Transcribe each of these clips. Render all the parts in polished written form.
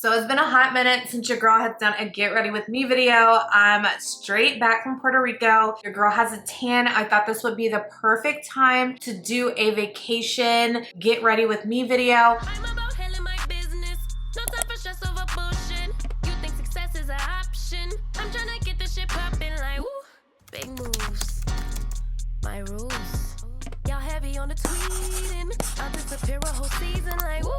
So it's been a hot minute since your girl has done a get ready with me video. I'm straight back from Puerto Rico. Your girl has a tan. I thought this would be the perfect time to do a vacation get ready with me video. I'm about handling my business. No time for stress over bullshit. You think success is an option? I'm trying to get this shit poppin' like woo. Big moves. My rules. Y'all heavy on the tweeting. I'll disappear a whole season like woo.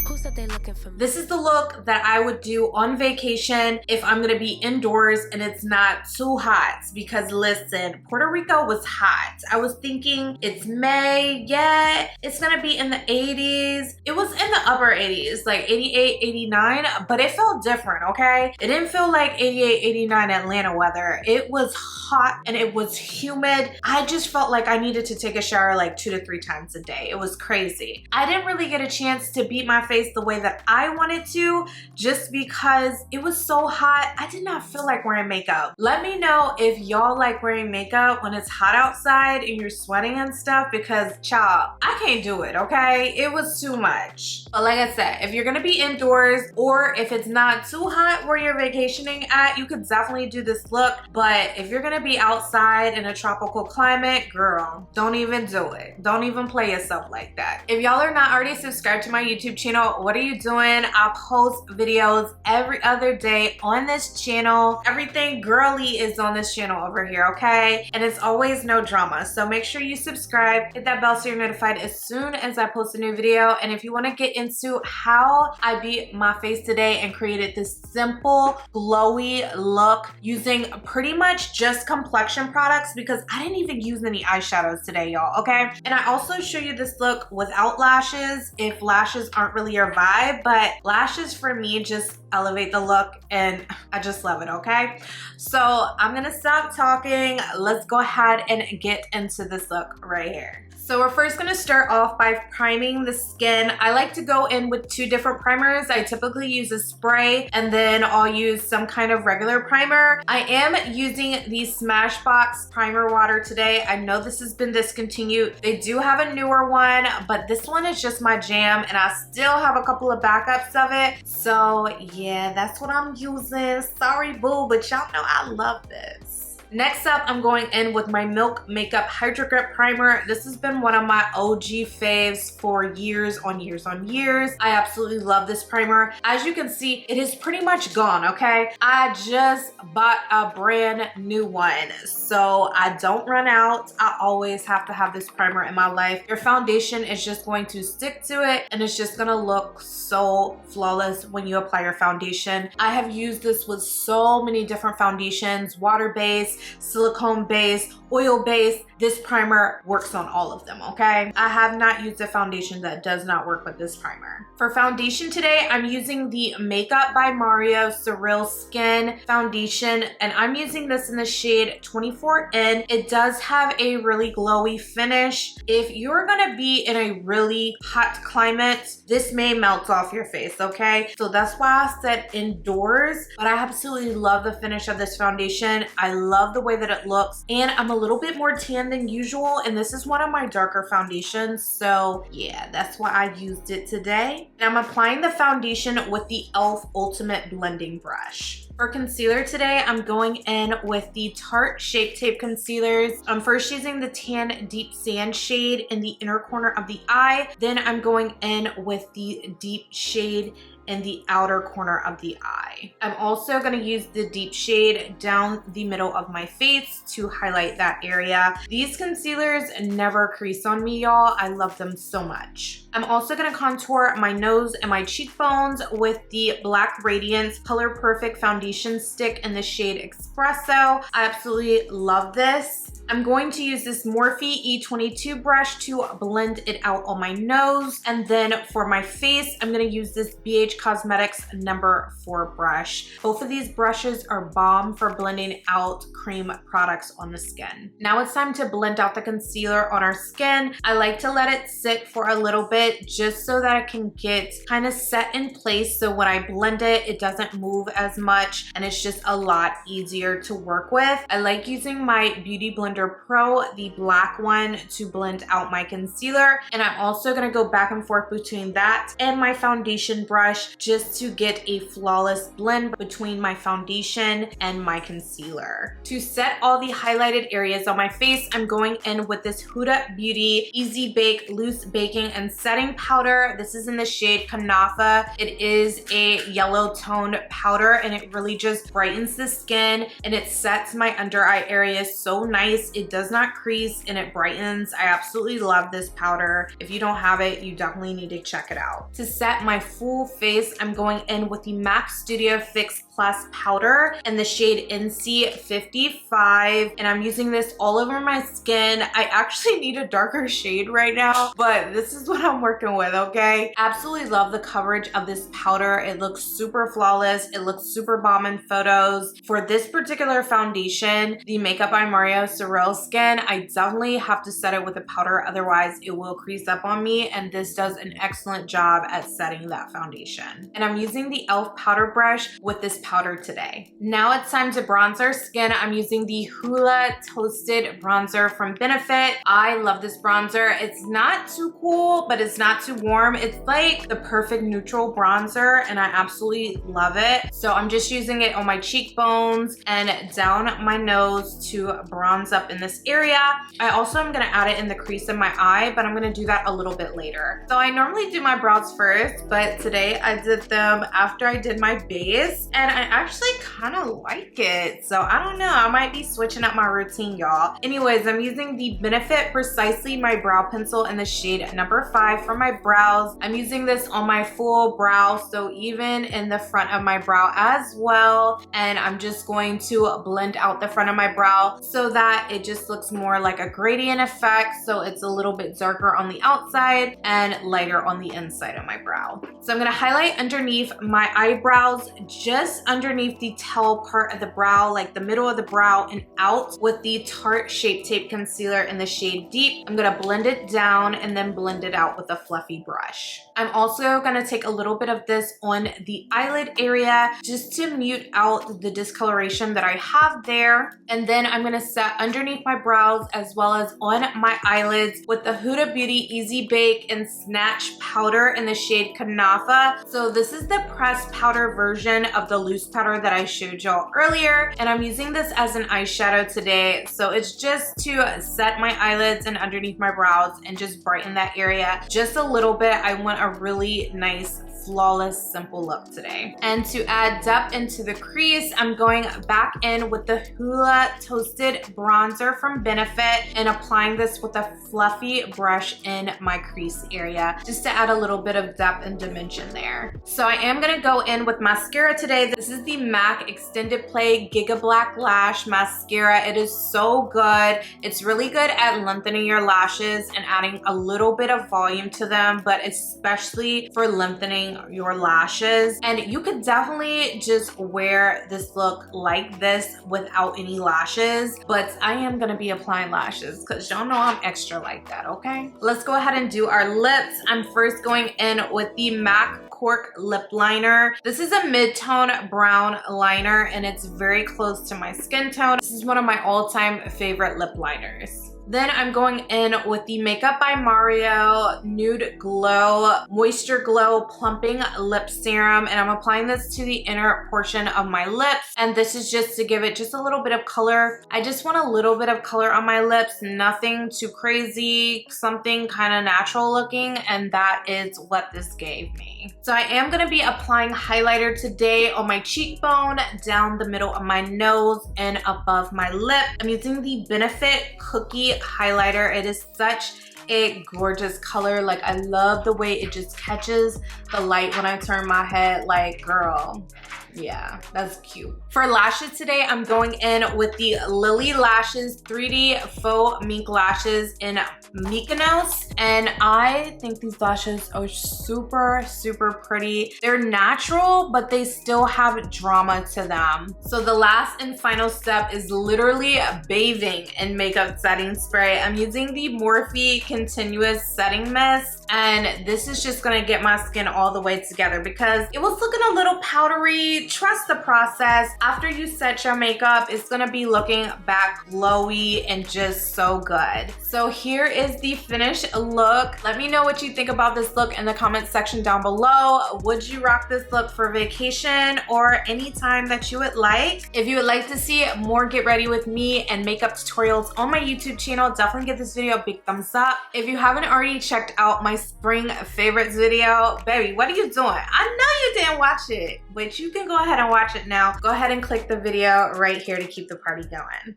Who said they looking for me? This is the look that I would do on vacation if I'm gonna be indoors and it's not too hot. Because listen, Puerto Rico was hot. I was thinking it's May, yeah, it's gonna be in the 80s. It was in the upper 80s, like 88, 89, but it felt different, okay? It didn't feel like 88, 89 Atlanta weather. It was hot and it was humid. I just felt like I needed to take a shower like 2 to 3 times a day. It was crazy. I didn't really get a chance to beat my face the way that I wanted to just because it was so hot. I did not feel like wearing makeup. Let me know if y'all like wearing makeup when it's hot outside and you're sweating and stuff, because child, I can't do it, okay? It was too much. But like I said, if you're gonna be indoors or if it's not too hot where you're vacationing at, you could definitely do this look. But if you're gonna be outside in a tropical climate, girl, don't even do it. Don't even play yourself like that. If y'all are not already subscribed to my YouTube channel, what are you doing? I post videos every other day on this channel. Everything girly is on this channel over here, okay? And it's always no drama. So make sure you subscribe, hit that bell so you're notified as soon as I post a new video. And if you want to get into how I beat my face today and created this simple glowy look using pretty much just complexion products, because I didn't even use any eyeshadows today, y'all, okay? And I also show you this look without lashes if lashes aren't really your vibe, but lashes for me just elevate the look and I just love it, okay? So I'm gonna stop talking. Let's go ahead and get into this look right here. So we're first gonna start off by priming the skin. I like to go in with 2 different primers. I typically use a spray and then I'll use some kind of regular primer. I am using the Smashbox primer water today. I know this has been discontinued. They do have a newer one, but this one is just my jam and I still have a couple of backups of it. So yeah, that's what I'm using. Sorry boo, but y'all know I love this. Next up, I'm going in with my Milk Makeup Hydro Grip Primer. This has been one of my OG faves for years on years on years. I absolutely love this primer. As you can see, it is pretty much gone, okay? I just bought a brand new one, so I don't run out. I always have to have this primer in my life. Your foundation is just going to stick to it and it's just gonna look so flawless when you apply your foundation. I have used this with so many different foundations, water-based, silicone base, oil base. This primer works on all of them, okay? I have not used a foundation that does not work with this primer. For foundation today, I'm using the Makeup by Mario Surreal Skin Foundation, and I'm using this in the shade 24N. It does have a really glowy finish. If you're gonna be in a really hot climate, this may melt off your face, okay? So that's why I said indoors, but I absolutely love the finish of this foundation. I love the way that it looks, and I'm a little bit more tan than usual, and this is one of my darker foundations, so yeah, that's why I used it today. And I'm applying the foundation with the e.l.f. Ultimate Blending Brush. For concealer today, I'm going in with the Tarte Shape Tape Concealers. I'm first using the Tan Deep Sand shade in the inner corner of the eye. Then I'm going in with the deep shade in the outer corner of the eye. I'm also going to use the deep shade down the middle of my face to highlight that area. These concealers never crease on me, y'all. I love them so much. I'm also going to contour my nose and my cheekbones with the Black Radiance Color Perfect Foundation Stick in the shade Espresso. I absolutely love this. I'm going to use this Morphe E22 brush to blend it out on my nose. And then for my face, I'm going to use this BH Cosmetics number 4 brush. Both of these brushes are bomb for blending out cream products on the skin. Now it's time to blend out the concealer on our skin. I like to let it sit for a little bit just so that it can get kind of set in place. So when I blend it, it doesn't move as much and it's just a lot easier to work with. I like using my Beauty Blender Blender Pro, the black one, to blend out my concealer. And I'm also gonna go back and forth between that and my foundation brush just to get a flawless blend between my foundation and my concealer. To set all the highlighted areas on my face, I'm going in with this Huda Beauty Easy Bake Loose Baking and Setting Powder. This is in the shade Kanafa. It is a yellow toned powder and it really just brightens the skin and it sets my under eye area so nice. It does not crease and it brightens. I absolutely love this powder. If you don't have it, you definitely need to check it out. To set my full face, I'm going in with the MAC Studio Fix Plus powder in the shade NC55, and I'm using this all over my skin. I actually need a darker shade right now, but this is what I'm working with, okay? Absolutely love the coverage of this powder. It looks super flawless. It looks super bomb in photos. For this particular foundation, the Makeup by Mario Sorel Skin, I definitely have to set it with a powder, otherwise it will crease up on me, and this does an excellent job at setting that foundation. And I'm using the e.l.f. powder brush with this powder today. Now it's time to bronze our skin. I'm using the Hoola Toasted Bronzer from Benefit. I love this bronzer. It's not too cool, but it's not too warm. It's like the perfect neutral bronzer, and I absolutely love it. So I'm just using it on my cheekbones and down my nose to bronze up in this area. I also am gonna add it in the crease of my eye, but I'm gonna do that a little bit later. So I normally do my brows first, but today I did them after I did my base, and I actually kind of like it. So I don't know, I might be switching up my routine, y'all. Anyways, I'm using the Benefit Precisely My Brow Pencil in the shade number 5 for my brows. I'm using this on my full brow, so even in the front of my brow as well. And I'm just going to blend out the front of my brow so that it just looks more like a gradient effect. So it's a little bit darker on the outside and lighter on the inside of my brow. So I'm gonna highlight underneath my eyebrows, just underneath the tail part of the brow, like the middle of the brow and out, with the Tarte Shape Tape Concealer in the shade Deep. I'm gonna blend it down and then blend it out with a fluffy brush. I'm also gonna take a little bit of this on the eyelid area just to mute out the discoloration that I have there. And then I'm gonna set underneath my brows as well as on my eyelids with the Huda Beauty Easy Bake and Snatch powder in the shade Kanafa. So this is the pressed powder version of the loose powder that I showed y'all earlier, and I'm using this as an eyeshadow today. So it's just to set my eyelids and underneath my brows and just brighten that area just a little bit. I want a really nice, flawless, simple look today. And to add depth into the crease, I'm going back in with the Hoola Toasted Bronzer from Benefit and applying this with a fluffy brush in my crease area just to add a little bit of depth and dimension there. So I am gonna go in with mascara today. This is the MAC Extended Play Giga Black Lash Mascara. It is so good. It's really good at lengthening your lashes and adding a little bit of volume to them, but especially for lengthening your lashes. And you could definitely just wear this look like this without any lashes, but I am gonna be applying lashes because y'all know I'm extra like that, okay? Let's go ahead and do our lips. I'm first going in with the MAC Cork Lip Liner. This is a mid-tone brown liner and it's very close to my skin tone. This is one of my all-time favorite lip liners. Then I'm going in with the Makeup by Mario Nude Glow Moisture Glow Plumping Lip Serum, and I'm applying this to the inner portion of my lips, and this is just to give it just a little bit of color. I just want a little bit of color on my lips, nothing too crazy, something kind of natural looking, and that is what this gave me. So I am going to be applying highlighter today on my cheekbone, down the middle of my nose, and above my lip. I'm using the Benefit Cookie highlighter. It is such a gorgeous color. Like, I love the way it just catches the light when I turn my head. Like, girl, yeah, that's cute. For lashes today, I'm going in with the Lily Lashes 3D Faux Mink Lashes in Mykonos, and I think these lashes are super, super pretty. They're natural, but they still have drama to them. So the last and final step is literally bathing in makeup setting spray. I'm using the Morphe Continuous Setting Mist, and this is just gonna get my skin all the way together because it was looking a little powdery honestly, trust the process. After you set your makeup, it's gonna be looking back glowy and just so good. So here is the finished look. Let me know what you think about this look in the comment section down below. Would you rock this look for vacation or any time that you would like? If you would like to see more get ready with me and makeup tutorials on my YouTube channel, definitely give this video a big thumbs up. If you haven't already checked out my spring favorites video, baby, what are you doing? I know you didn't watch it, but you can go ahead and watch it now. Go ahead and click the video right here to keep the party going.